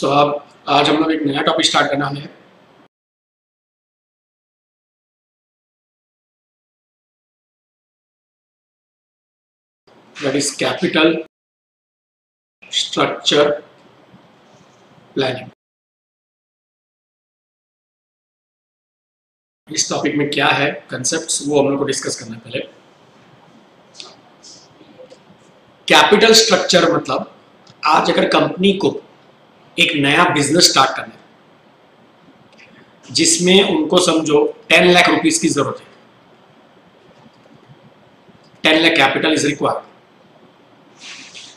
अब आज हम लोग एक नया टॉपिक स्टार्ट करना है। That is capital structure planning. इस टॉपिक में क्या है कंसेप्ट्स वो हम लोग को डिस्कस करना है। पहले कैपिटल स्ट्रक्चर मतलब आज अगर कंपनी को एक नया बिजनेस स्टार्ट करना है जिसमें उनको समझो 10 लाख रुपीस की जरूरत है, 10 लाख कैपिटल इज रिक्वायर्ड।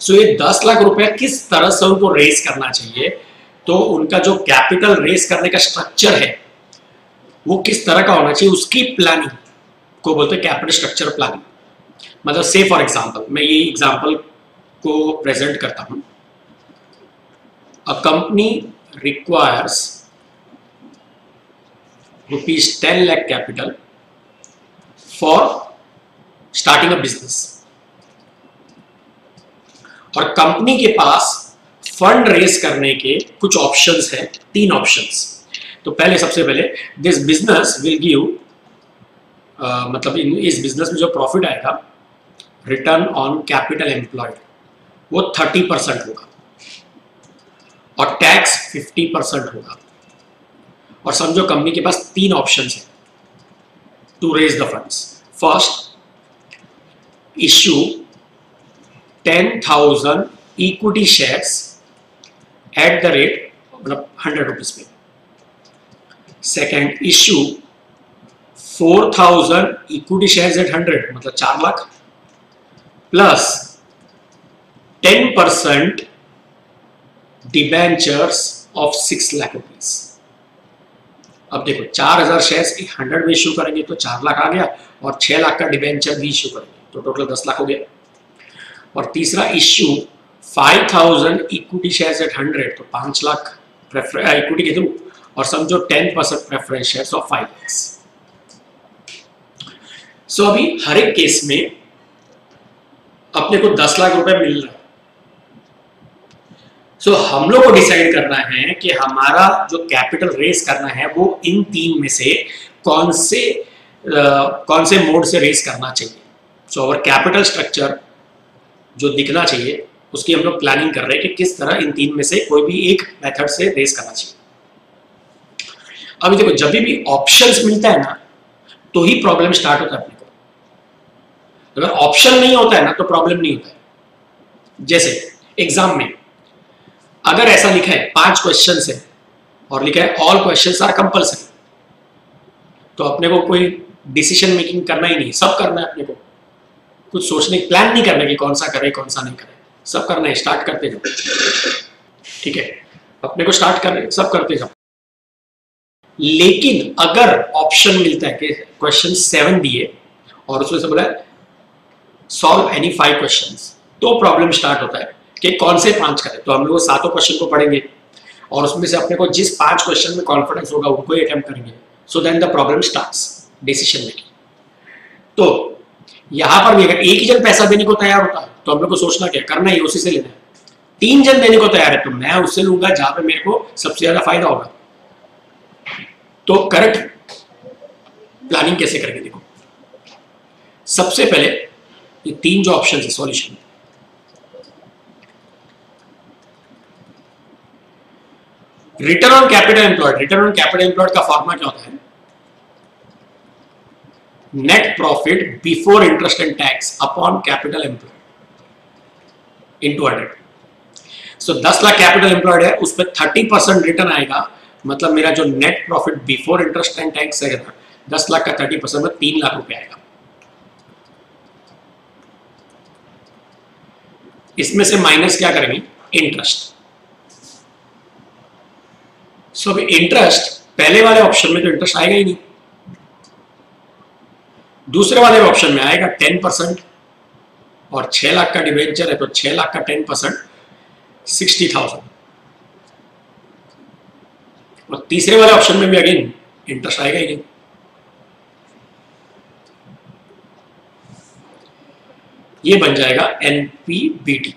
सो ये 10 लाख रुपए किस तरह से उनको रेज करना चाहिए, तो उनका जो कैपिटल रेज करने का स्ट्रक्चर है वो किस तरह का होना चाहिए, उसकी प्लानिंग को बोलते हैं कैपिटल स्ट्रक्चर प्लानिंग। मतलब से फॉर एग्जांपल मैं ये एग्जांपल को प्रेजेंट करता हूं। A company requires rupees 10 lakh capital for starting a business, और कंपनी के पास फंड रेज करने के कुछ ऑप्शंस हैं, 3 ऑप्शंस। तो पहले सबसे पहले दिस बिजनेस विल गिव मतलब इस बिजनेस में जो प्रॉफिट आएगा रिटर्न ऑन कैपिटल एम्प्लॉयड वो 30% होगा और टैक्स 50% होगा। और समझो कंपनी के पास 3 ऑप्शंस हैं to raise the funds. First, issue 10,000 equity shares at the rate मतलब 100 रुपीज पे। Second, issue 4,000 equity shares at 100 मतलब 4 lakh plus 10% debentures of 6 lakh rupees. अब देखो 4,000 शेयर्स 100 में इश्यू करेंगे तो 4 लाख आ गया, और 6 लाख का डिबेंचर भी इश्यू करेंगे तो टोटल 10 लाख हो गया। और तीसरा, इश्यू 5,000 इक्विटी शेयर्स एट 100 तो 5 लाख इक्विटी के थ्रू, और समझो 10% प्रेफरेंस शेयर्स ऑफ 5 लाख। सो अभी हर एक केस में अपने को 10 लाख रुपए मिल रहा है। सो हम लोग को डिसाइड करना है कि हमारा जो कैपिटल रेस करना है वो इन 3 में से कौन से मोड से रेस करना चाहिए। सो अवर कैपिटल स्ट्रक्चर जो दिखना चाहिए उसकी हम लोग प्लानिंग कर रहे हैं कि किस तरह इन 3 में से कोई भी एक मेथड से रेस करना चाहिए। अभी देखो जब भी ऑप्शंस मिलता है ना तो ही प्रॉब्लम स्टार्ट होता है अपने को। अगर ऑप्शन नहीं होता है ना तो प्रॉब्लम नहीं होता है। जैसे एग्जाम में अगर ऐसा लिखा है 5 क्वेश्चन है और लिखा है ऑल क्वेश्चंस आर कंपल्सरी, तो अपने को कोई डिसीजन मेकिंग करना ही नहीं, सब करना है अपने को। कुछ सोचने प्लान नहीं करना कि कौन सा करे कौन सा नहीं करे, सब करना है, स्टार्ट करते जाओ। ठीक है, अपने को स्टार्ट कर सब करते जाओ। लेकिन अगर ऑप्शन मिलता है कि क्वेश्चन 7 दिए और उसमें से बोला सॉल्व एनी 5 क्वेश्चंस, तो प्रॉब्लम स्टार्ट होता है कि कौन से 5 करें। तो हम लोग 7 क्वेश्चन को पढ़ेंगे और उसमें से अपने को जिस 5 क्वेश्चन में कॉन्फिडेंस होगा उनको ही अटेम्प्ट करेंगे। So then the problem starts decision making. तो यहां पर भी अगर एक ही जन पैसा देने को तैयार होता है तो हम लोग को सोचना क्या करना है, उसी से लेना है। 3 जन देने को तैयार है तो मैं उससे लूंगा जहां पे मेरे को सबसे ज्यादा फायदा होगा। तो करेक्ट प्लानिंग कैसे करेंगे, देखो सबसे पहले ये 3 जो ऑप्शन है solution, return on capital employed. Return on capital employed का फॉर्मूला क्या होता है, net profit before interest and tax upon capital employed into 100। So 10 lakh capital employed है, उस पर 30% रिटर्न आएगा, मतलब मेरा जो net profit before interest and tax है 10 लाख का 30% में 3 लाख रुपए आएगा। इसमें से माइनस क्या करेंगे, इंटरेस्ट। सो अभी इंटरेस्ट पहले वाले ऑप्शन में तो इंटरेस्ट आएगा ही नहीं, दूसरे वाले ऑप्शन में आएगा 10%, और 6 लाख का डिबेंचर है तो 6 लाख का 10% 60,000, और तीसरे वाले ऑप्शन में भी अगेन इंटरेस्ट आएगा ही नहीं। ये बन जाएगा एनपीबीटी।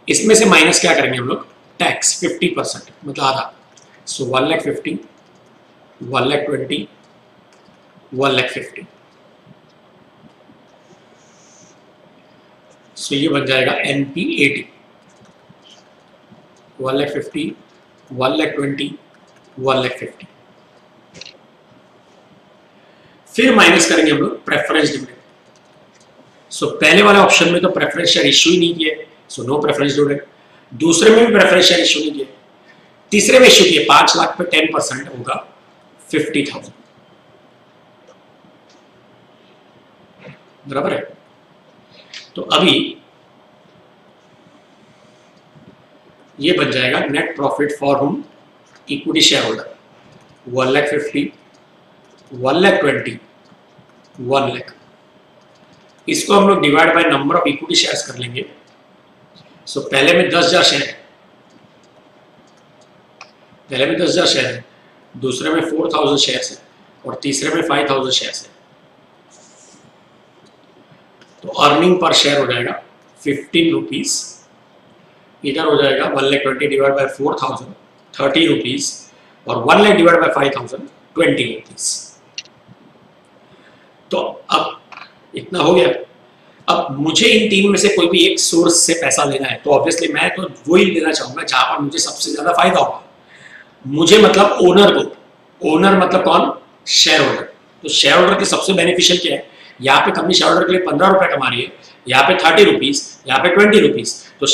इसमें से माइनस क्या करेंगे हम लोग, टैक्स 50%, मतलब आधा। सो 1,50,000, 1,20,000, 1,50,000। सो ये बन जाएगा NP80, 1,50,000, 1,20,000, 1,50,000। फिर माइनस करेंगे हम लोग प्रेफरेंस डिविडेंड। सो पहले वाले ऑप्शन में तो प्रेफरेंस शेयर इश्यू ही नहीं किए, सो नो प्रेफरेंस डिविडेंड। दूसरे में भी प्रेफरेंस शेयर इश्यू नहीं किए, तीसरे में इश्यू किए, 5 लाख पे 10% होगा 50,000, बराबर है। तो अभी ये बन जाएगा नेट प्रॉफिट फॉर हुम, इक्विटी शेयर होल्डर, 1,50,000, 1,20,000, 1,00,000। इसको हम लोग divide by number of equity shares कर लेंगे। सो पहले में 10,000 शेयर है, पहले में 10,000 शेयर है, दूसरे में 4,000 शेयर्स है और तीसरे में 5,000 शेयर्स है। तो अर्निंग पर शेयर हो जाएगा 15 रुपीज, इधर हो जाएगा 1,20,000 डिवाइड बाय 4,000 30 रुपीज और 1,00,000 डिवाइड बाय 5,000 20 रुपीज। तो अब इतना हो गया। अब मुझे इन तीन में से कोई भी एक सोर्स से पैसा लेना है, तो ऑब्वियसली मैं तो वो ही लेना चाहूंगा जहां पर मुझे सबसे ज्यादा फायदा होगा। मुझे मतलब ओनर को, ओनर मतलब कौन, शेयर होल्डर। तो शेयर होल्डर के सबसे बेनिफिशियल क्या है, यहाँ पे कंपनी शेयर होल्डर के लिए 15 रुपए कमा रही है, यहाँ पे 30 रुपीज, यहाँ पे 20 रुपीज। तो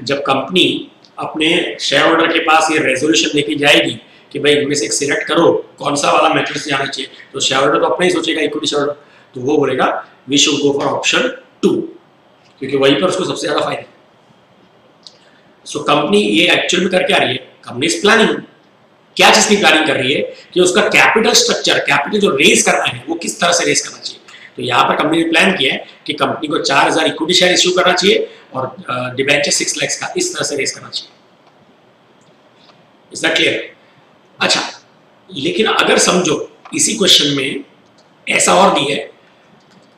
जब कंपनी अपने शेयर होल्डर के पास ये रेजोल्यूशन लेके जाएगी कि भाई इनमें से एक सिलेक्ट करो कौन सा वाला मेथड से जाना चाहिए, तो शेयर होल्डर तो अपना ही सोचेगा, इक्विटी शेयर होल्डर, तो वो बोलेगा we should go for option 2, क्योंकि वहीं पर उसको सबसे ज्यादा फायदा। सो कंपनी ये एक्चुअल में करके आ रही है, कंपनी इज प्लानिंग। क्या चीज की प्लानिंग कर रही है कि उसका कैपिटल स्ट्रक्चर, कैपिटल जो रेज करना है वो किस तरह से रेज करना चाहिए। तो यहाँ पर कंपनी ने प्लान किया है कि कंपनी को 4,000 इक्विटी शेयर इश्यू करना चाहिए और डिबेंचर 6 लाख का इस तरह से रेज करना चाहिए। Is that clear? अच्छा, लेकिन अगर समझो इसी क्वेश्चन में ऐसा और दिया है,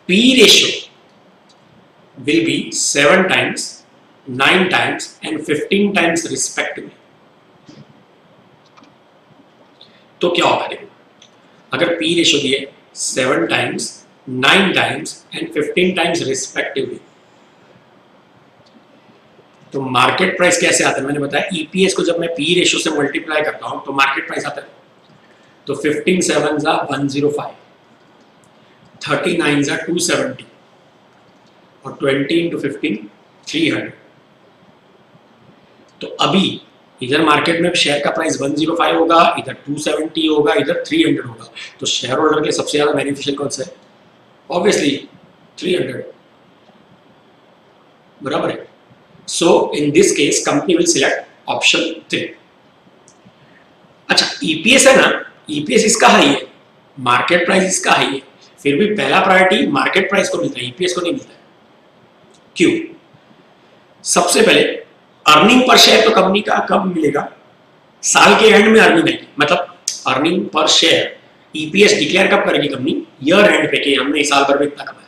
P ratio will be 7 times, 9 times and 15 times respectively. तो क्या होगा देखो, अगर पी रेशियो दिए 7 times, 9 times and 15 times respectively, तो मार्केट प्राइस कैसे आता है मैंने बताया, ईपीएस को जब मैं पी रेशियो से मल्टीप्लाई करता हूं तो मार्केट प्राइस आता है। तो 15 7s are 105, 39s are 270 और 20 into 15 300। तो अभी इधर मार्केट में शेयर का प्राइस 105 होगा, इधर 270 होगा, इधर 300 होगा। तो शेयर होल्डर के सबसे ज्यादा बेनिफिशियल कौन सा है? ऑब्वियसली 300, बराबर है। So in this case company will select option 3। अच्छा, ईपीएस है ना, ईपीएस इसका हाई है, मार्केट प्राइस इसका हाई है, फिर भी पहला प्रायोरिटी मार्केट प्राइस को मिलता है, ईपीएस को नहीं मिलता है। क्यों? सबसे पहले अर्निंग पर शेयर तो कंपनी का कब मिलेगा? साल के एंड में अर्निंग आएगी, मतलब earning per share EPS declare कब करेगी कंपनी? ईयर एंड पे, कि हमने इस साल भर में इतना कमाया।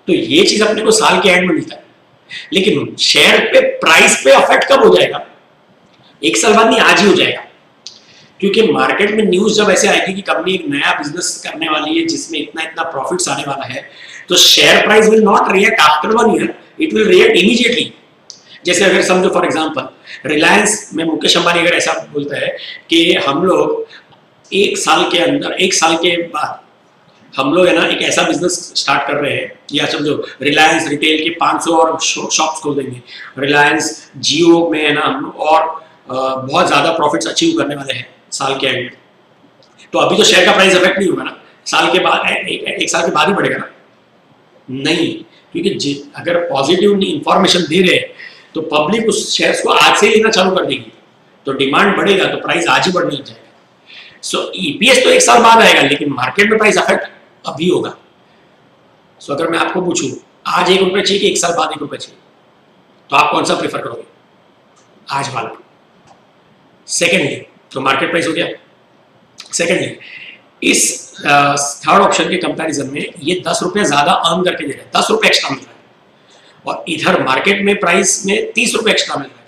तो ये चीज अपने को साल के एंड में मिलता है। लेकिन शेयर पे प्राइस पे अफेक्ट कब हो जाएगा? एक साल बाद नहीं, आज ही हो जाएगा। क्योंकि मार्केट में न्यूज जब ऐसे आएगी कि कंपनी एक नया बिजनेस करने वाली है जिसमें इतना इतना प्रॉफिट्स आने वाला है, तो share price will not react after 1 year, it will react immediately. जैसे अगर समझो फॉर एग्जांपल रिलायंस में मुकेश अंबानी अगर ऐसा बोलता है कि हम लोग 1 साल के अंदर, 1 साल के बाद हम लोग है ना एक ऐसा बिजनेस स्टार्ट कर रहे हैं, या समझो रिलायंस रिटेल के 500 और शॉप्स खोल देंगे, रिलायंस जियो में है ना हम लोग और बहुत ज्यादा प्रॉफिट्स अचीव करने वाले हैं साल के एंड। तो अभी तो शेयर का प्राइस अफेक्ट नहीं होगा ना, साल के बाद एक साल के बाद ही बढ़ेगा ना? नहीं, क्योंकि अगर पॉजिटिव इंफॉर्मेशन दे रहे हैं तो पब्लिक उस शेयर्स को आज से लेना चालू कर देगी, तो डिमांड बढ़ेगा तो प्राइस आज ही बढ़ने लग जाएगा। सो ईपीएस तो 1 साल बाद आएगा, लेकिन मार्केट में प्राइस अफेक्ट अभी होगा। सो अगर मैं आपको पूछूं आज 1 रुपये चाहिए कि 1 साल बाद 1 रुपये चाहिए, तो आप कौन सा प्रेफर करोगे? आज वाला। सेकेंडली तो मार्केट प्राइस हो गया। सेकेंडली इस थर्ड ऑप्शन के कंपैरिजन में ये 10 रुपये ज्यादा अर्न करके दे रहा है, 10 रुपये एक्स्ट्रा मिल रहा है। और इधर मार्केट में प्राइस में 30 रुपए एक्स्ट्रा मिल रहा है,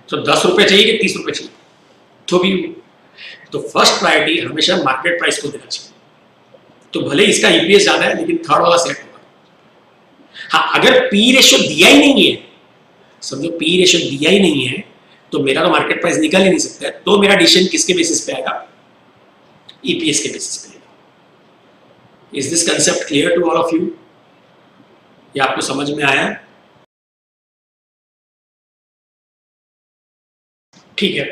तो 10 रुपए चाहिए कि 30 रुपए चाहिए, तो भी तो फर्स्ट प्रायोरिटी हमेशा मार्केट प्राइस को देना चाहिए। तो भले इसका ईपीएस ज्यादा है लेकिन थर्ड वाला सेट होगा। हाँ, अगर पी रेशियो दिया ही नहीं है, समझो पी रेशियो दिया ही नहीं है, तो मेरा तो मार्केट प्राइस निकल ही नहीं सकता है, तो मेरा डिसीजन किसके बेसिस पे आएगा? ईपीएस के बेसिस पे। Is this concept clear to all of you? ये आपको समझ में आया? ठीक है।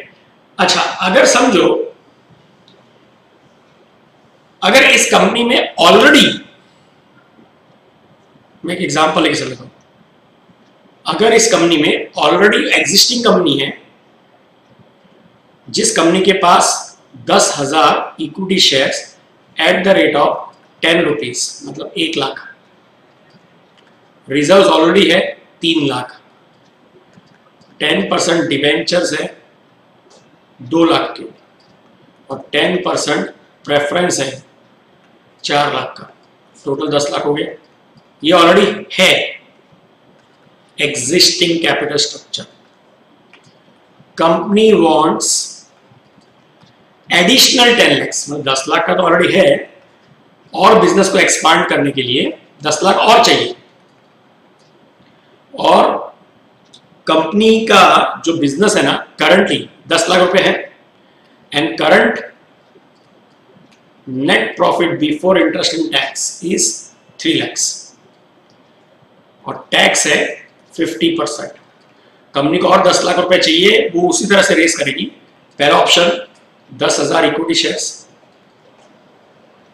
अच्छा, अगर समझो अगर इस कंपनी में ऑलरेडी, मैं एक एग्जांपल लेके चल रहा हूं, अगर इस कंपनी में ऑलरेडी एग्जिस्टिंग कंपनी है जिस कंपनी के पास 10,000 equity shares at the rate of 10 rupees, मतलब 1 लाख, रिजर्व ऑलरेडी है 3 लाख, 10% डिवेंचर्स है 2 लाख के, और 10% प्रेफरेंस है 4 लाख का, टोटल 10 लाख हो गया। ये ऑलरेडी है existing capital structure. Company wants additional 10 lakh, मतलब 10 लाख का तो ऑलरेडी है, और बिजनेस को एक्सपांड करने के लिए 10 लाख और चाहिए। और कंपनी का जो बिजनेस है ना करंटली 10 लाख रुपए है, and current net profit before interest and tax is 3 lakhs, और टैक्स है 50%। कंपनी को और 10 लाख रुपए चाहिए, वो उसी तरह से रेस करेगी। पहला option 10,000 equity shares,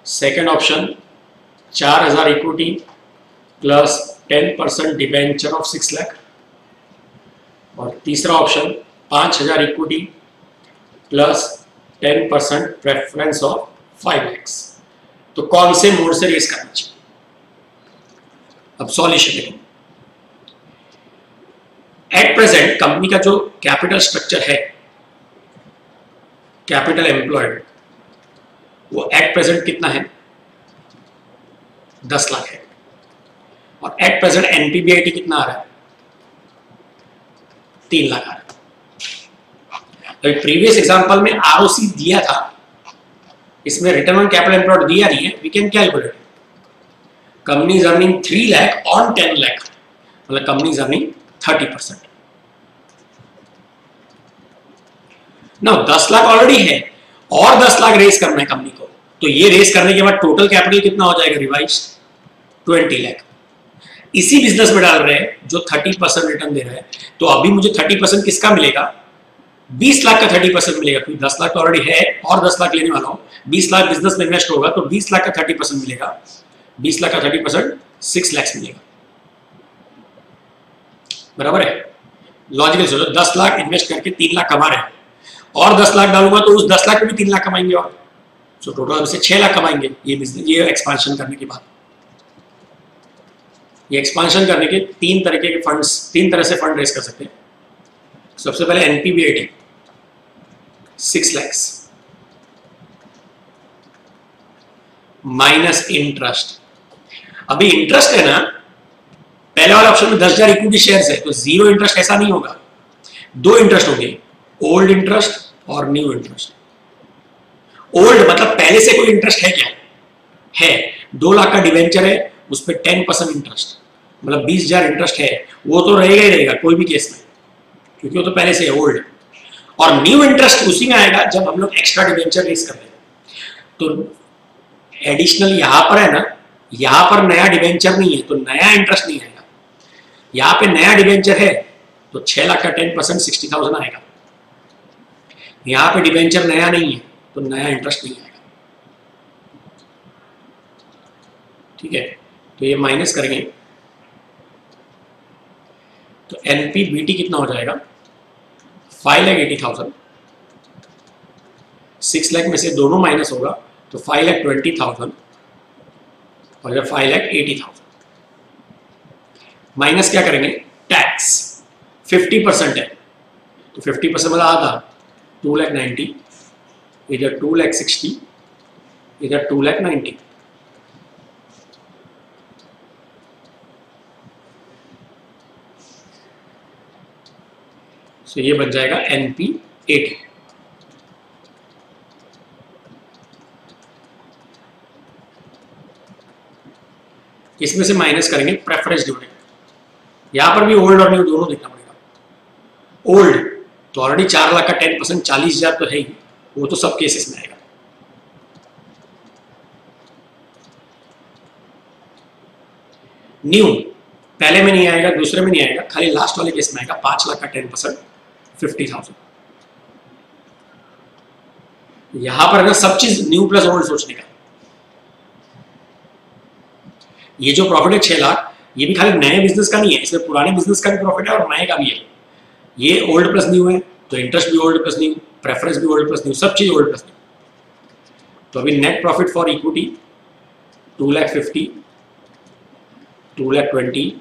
second option 4,000 equity plus 10% debenture of 6 lakh, और तीसरा option 5,000 equity plus 10% preference of 5 lakhs। तो कौन से मोड से रेस करना चाहिए? अब सॉल्यूशन देखें। एट प्रेजेंट कंपनी का जो कैपिटल स्ट्रक्चर है, कैपिटल एम्प्लॉयड, वो एट प्रेजेंट कितना है? 10 लाख है। और एट प्रेजेंट एनपीबीआईटी कितना आ रहा है? 3 लाख आ रहा है। तो प्रीवियस एग्जांपल में आरओसी दिया था, इसमें रिटर्न ऑन कैपिटल एम्प्लॉयड दिया नहीं है। We can calculate company is earning 3 lakh on 10 lakh, मतलब कंपनी इज अर्निंग 30%। ना 10 लाख ऑलरेडी है और 10 लाख रेस करना है कंपनी को, तो ये रेस करने के बाद टोटल कैपिटल कितना हो जाएगा रिवाइज? 20 लाख। इसी बिजनेस में डाल रहे हैं जो 30% रिटर्न दे रहा है, तो अभी मुझे 30% किसका मिलेगा? 20 लाख का 30% मिलेगा, क्योंकि 10 लाख तो ऑलरेडी है और 10 लाख लेने वाला हूं। 20 लाख बिजनेस में इन्वेस्ट होगा, तो 20 लाख का 30% मिलेगा। 20 लाख का 30% 6 लाख मिलेगा, बराबर है? लॉजिकल सोचो, 10 लाख इन्वेस्ट करके 3 लाख कमा रहे हैं, और 10 लाख डालूंगा तो उस 10 लाख में भी 3 लाख कमाएंगे, और सो टोटल से 6 लाख कमाएंगे। ये बिजनेस, ये एक्सपांशन करने के बाद, ये एक्सपांशन करने के 3 तरीके के फंड्स, 3 तरह से फंड रेस कर सकते हैं। सबसे पहले एनपीबीआईटी 6 लाख माइनस इंटरेस्ट। अभी इंटरेस्ट है ना, पहले वाले ऑप्शन में 10,000 इक्विटी शेयर्स है, तो जीरो इंटरेस्ट ऐसा नहीं होगा, 2 इंटरेस्ट होंगे, ओल्ड इंटरेस्ट और न्यू इंटरेस्ट। ओल्ड मतलब पहले से कोई इंटरेस्ट है क्या? है, 2 लाख का डिवेंचर है, उस पर 10% इंटरेस्ट, मतलब 20,000 इंटरेस्ट है, वो तो रहेगा ही रहेगा कोई भी केस में, क्योंकि वो तो पहले से है, ओल्ड। और न्यू इंटरेस्ट उसी में आएगा जब हम लोग एक्स्ट्रा डिवेंचर रेस कर रहे हैं। तो एडिशनल यहां पर है ना, यहां पर नया डिवेंचर नहीं है तो नया इंटरेस्ट नहीं आएगा। यहां पे नया डिवेंचर है तो 6 लाख का 10% 60,000 आएगा। यहां पे डिवेंचर नया नहीं है तो नया इंटरेस्ट नहीं आएगा। ठीक है, तो ये माइनस करेंगे तो एनपीबीटी कितना हो जाएगा? 5,80,000। 6 लाख में से दोनों माइनस होगा तो 5,20,000, और जब 5,80,000 माइनस क्या करेंगे? टैक्स 50% है, तो 50% मतलब आधा, 2,90,000, इधर 2,60,000, इधर 2,90,000। सो ये बन जाएगा NP80। इसमें से माइनस करेंगे प्रेफरेंस डिविडेंड। यहां पर भी ओल्ड और न्यू दोनों देखना पड़ेगा। ओल्ड तो ऑलरेडी 4 लाख का 10% 40,000 तो है ही, वो तो सब केसेस में आएगा। न्यू पहले में नहीं आएगा, दूसरे में नहीं आएगा, खाली लास्ट वाले केस में आएगा। 5 लाख का 10% 50,000। यहां पर ना सब चीज न्यू प्लस ओल्ड सोचने का। ये जो प्रॉफिट है 6 लाख, ये भी खाली नए बिजनेस का नहीं है, इसमें पुराने बिजनेस का भी प्रॉफिट है और नए का भी है। ये ओल्ड प्लस न्यू है, तो इंटरेस्ट भी ओल्ड प्लस न्यू, प्रेफरेंस भी ओल्ड प्लस न्यू, सब चीज ओल्ड प्लस न्यू। तो अभी नेट प्रॉफिट फॉर इक्विटी 2,50,000, 2,20,000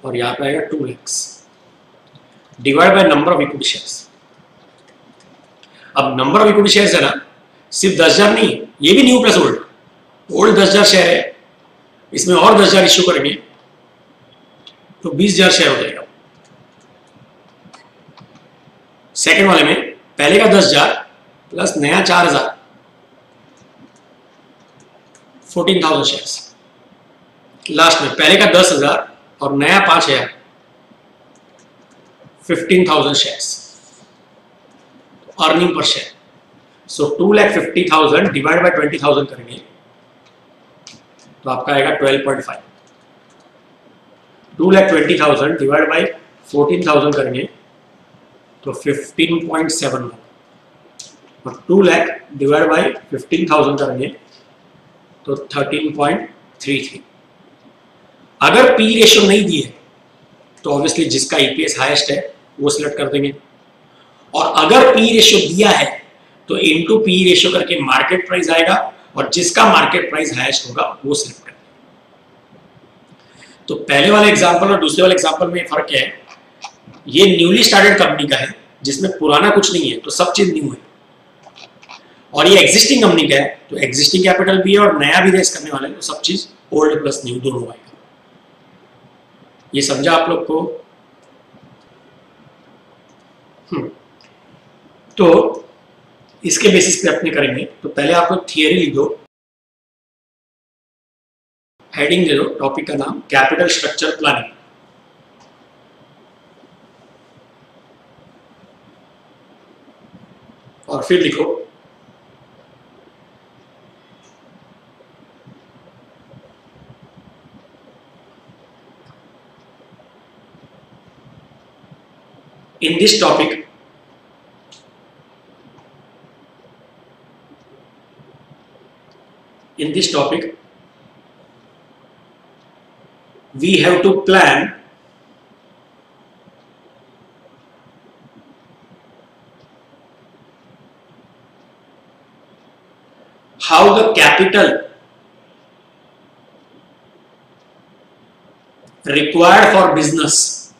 और यहाँ पे आएगा 2 lakhs divide by number of equity shares. अब नंबर ऑफ इक्विटी शेयर्स है ना, सिर्फ 10,000 नहीं, ये भी new plus old. Old 10,000 share है, इसमें और 10,000 इश्यू करेंगे तो 20,000 शेयर हो जाएगा। सेकेंड वाले में पहले का 10,000 प्लस नया 4,000, 14,000 शेयर्स। लास्ट में पहले का 10,000 और नया 5,000, 15,000 shares. Earning per share, so 2,50,000 divide by 20,000 करेंगे तो आपका आएगा 12.5। 2,20,000 डिवाइड बाय 14,000 करेंगे तो 15.7 और 2 लाख डिवाइड बाय 15,000 करेंगे तो 13.33। अगर पी रेशियो नहीं दी है तो ऑब्वियसली जिसका ईपीएस हाईएस्ट है वो सिलेक्ट कर देंगे, और अगर पी रेशियो दिया है तो इनटू पी रेशियो करके मार्केट प्राइस आएगा और जिसका मार्केट प्राइस हाईएस्ट होगा वो सिलेक्ट करेंगे। तो पहले वाले एग्जांपल और दूसरे वाले एग्जांपल में फर्क क्या है, ये न्यूली स्टार्टेड कंपनी का है जिसमें पुराना कुछ नहीं है तो सब चीज न्यू है, और ये एग्जिस्टिंग कंपनी का है तो एग्जिस्टिंग कैपिटल भी है और नया भी रेस करने वाले हैं तो सब चीज ओल्ड प्लस न्यू दोनों आएगा। ये समझा आप लोग को? तो इसके बेसिस पे अपने करेंगे। तो पहले आप लोग थियरी लिख दो, हेडिंग दे दो, टॉपिक का नाम कैपिटल स्ट्रक्चर प्लानिंग। और फिर लिखो in this topic we have to plan how the capital required for business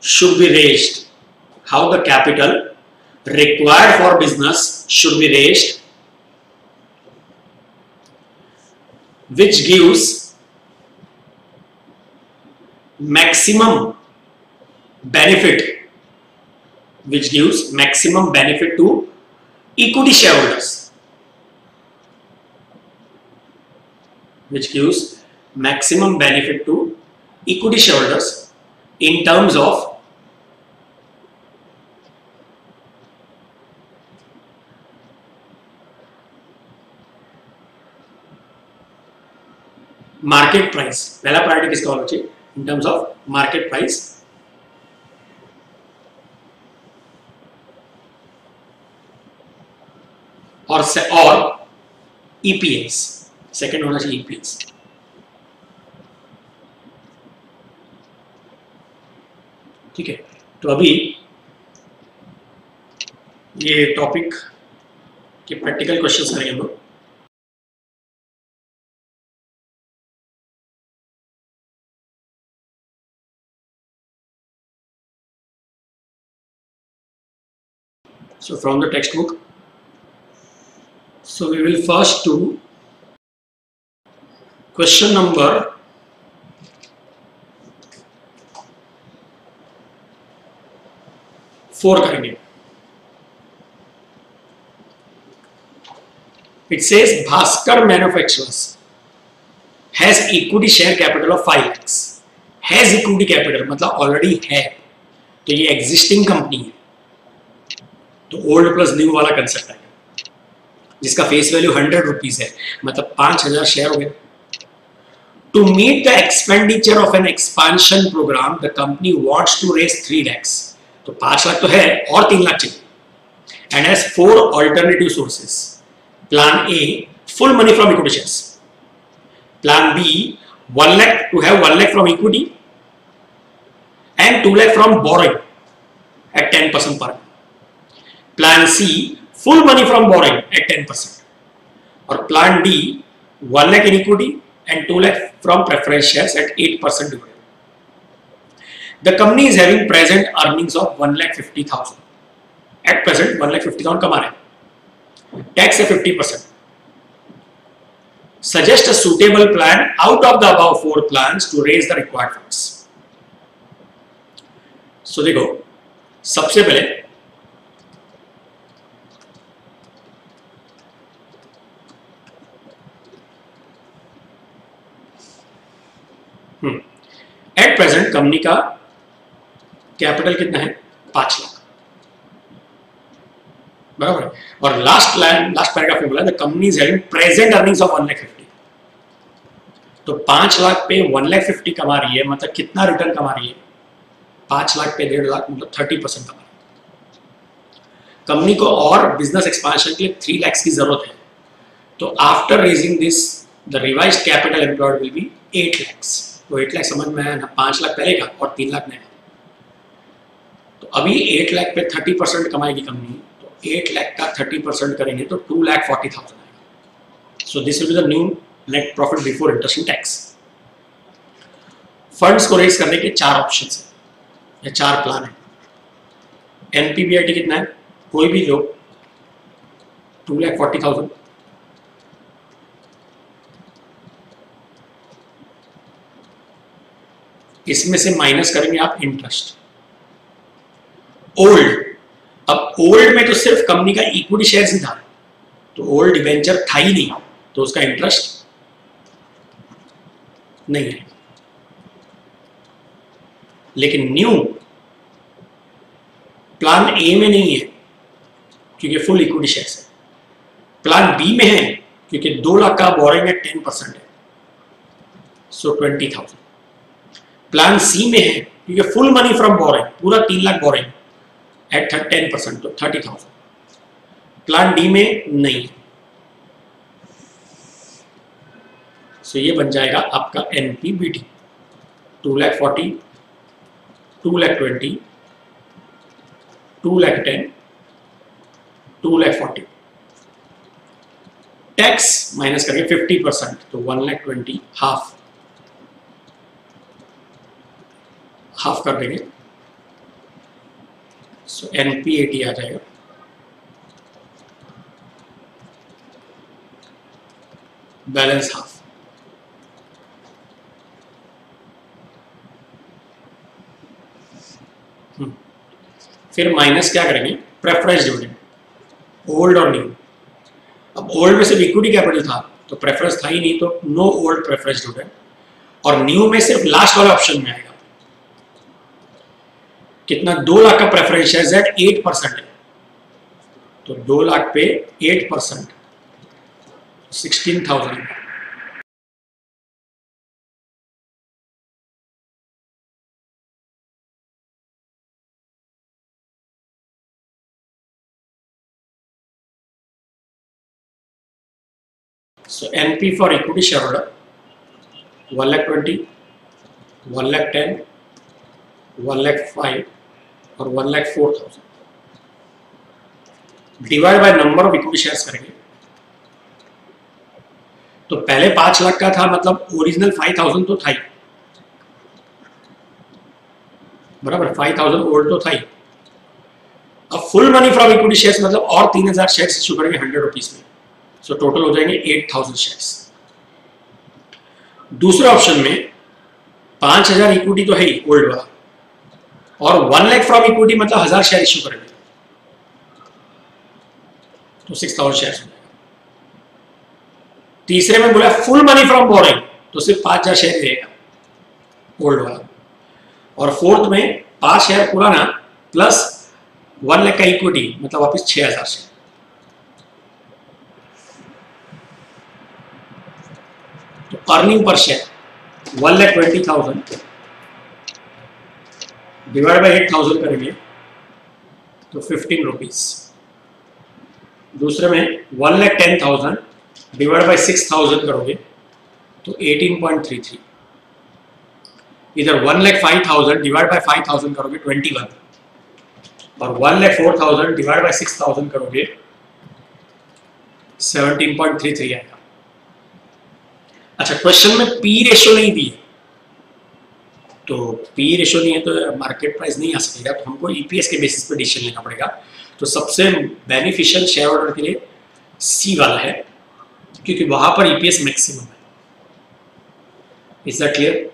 should be raised, how the capital required for business should be raised, which gives maximum benefit to equity shareholders, in terms of market price. पहला priority किसका होना चाहिए? In terms of market price और EPS, second होना चाहिए EPS. ठीक है, तो अभी ये टॉपिक के प्रैक्टिकल क्वेश्चंस करेंगे हम लोग। So from the textbook, so we will first do question number 4 करेंगे। It says Bhaskar manufacturers has equity share capital of 5 lakh. Has equity capital मतलब ऑलरेडी है, तो ये एग्जिस्टिंग कंपनी है, तो ओल्ड प्लस न्यू वाला कंसेप्ट है, जिसका फेस वैल्यू 100 रुपीज है, मतलब 5000 शेयर हो गए। To meet the expenditure of an expansion programme the company wants to raise 3 lakh. तो 5 लाख तो है और 3 लाख चाहिए, and has 4 alternative sources. Plan A, full money from equity shares. Plan B, 1 lakh to have 1 lakh from equity and 2 lakh from borrowing at 10% per annum. Plan C, full money from borrowing at 10%. Or Plan D, 1 lakh in equity and 2 lakh from preference shares at 8% dividend. The company is having present earnings of 1,50,000. At present 1,50,000 कमा रहे हैं, tax है 50%. Suggest a suitable plan out of the above 4 plans to raise the required funds. So देखो, सबसे पहले at present company का capital कितना है? 5 लाख, बराबर। और लास्ट पैराग्राफ में बोला the company is having present earnings of 1,50,000। तो 5 लाख पे 1,50,000 कमा रही है, मतलब कितना रिटर्न कमा रही है? 5 लाख पे 1.5 लाख, मतलब 30% कमा रही है। कंपनी को और बिजनेस एक्सपांशन के लिए 3 लाख की जरूरत है, तो after raising this the revised capital employed will be 8 lakh. तो 8 लाख समझ में आया ना, 5 लाख पहले का और 3 लाख नया। तो अभी 8 लाख पे 30% कमाएगी कंपनी, 8 लाख का 30% करेंगे तो 2,40,000 आएगा। So this will be the new net profit before interest and tax. Funds को रेज करने के 4 ऑप्शन है या 4 प्लान है। एनपीबीआईटी कितना है? कोई भी लो, 2,40,000। इसमें से माइनस करेंगे आप इंटरेस्ट। ओल्ड, अब ओल्ड में तो सिर्फ कंपनी का इक्विटी शेयर ही था, तो ओल्ड डिबेंचर था ही नहीं, तो उसका इंटरेस्ट नहीं है। लेकिन न्यू प्लान ए में नहीं है क्योंकि फुल इक्विटी शेयर है। प्लान बी में है क्योंकि 2 लाख का बोरिंग है, 10% है, सो 20,000। प्लान सी में है क्योंकि फुल मनी फ्रॉम बोरिंग, पूरा 3 लाख बोरिंग एट 10%, तो 30,000। प्लान डी में नहीं, सो ये बन जाएगा आपका एनपीबीटी 2,40,000, 2,20,000, 2,10,000, 2,40,000। टैक्स माइनस करके 50%, तो 1,20,000, हाफ कर देंगे, सो एनपीएटी आ जाएगा। Balance half. फिर माइनस क्या करेंगे? प्रेफरेंस डिविडेंड, ओल्ड और न्यू। अब ओल्ड में सिर्फ इक्विटी कैपिटल था, तो प्रेफरेंस था ही नहीं, तो नो ओल्ड प्रेफरेंस डिविडेंड। और न्यू में सिर्फ लास्ट वाले ऑप्शन में आएगा कितना? 2 लाख का प्रेफरेंस शेयर एट 8% है, तो 2 लाख पे 8%, 16,000। So NP for equity shareholder 1,20,000, 1,10,000, 1,05,000 और 1,04,000 divide by number of equity shares करेंगे। तो पहले 5 लाख का था, मतलब ओरिजिनल 5,000 तो था ही, बराबर। 5,000 ओल्ड तो था ही। अब full money from equity shares मतलब और 3,000 शेयर्स इश्यू करेंगे 100 रुपीज में, सो टोटल हो जाएंगे 8,000 शेयर्स। दूसरे ऑप्शन में 5,000 इक्विटी तो है ही ओल्ड वाला, और 1 लाख फ्रॉम इक्विटी मतलब 1000 शेयर इश्यू करेंगे तो 6000 शेयर हो जाएगा। तीसरे में बोला फुल मनी फ्रॉम बोरिंग तो सिर्फ 5000 शेयर रहेगा ओल्ड वाला। और फोर्थ में 5 शेयर पुराना प्लस 1 लाख का इक्विटी मतलब वापस 6000 शेयर। तो earning per share 1,20,000 divide by 8,000 करेंगे तो 15 रुपीज। दूसरे में 1,10,000 डिवाइड बाई 6,000 करोगे तो 18.33। इधर 1,05,000 डिवाइड बाई 5,000 करोगे 21 और 1,04,000 डिवाइड बाई 6,000 करोगे 17.33 आएगा। अच्छा, क्वेश्चन में पी रेशियो नहीं दी है तो पी रेशियो नहीं है तो मार्केट प्राइस नहीं आ सकेगा, तो हमको ईपीएस के बेसिस पे डिसीजन लेना पड़ेगा। तो सबसे बेनिफिशियल शेयर होल्डर के लिए सी वाला है क्योंकि वहां पर ईपीएस मैक्सिमम है। Is that clear?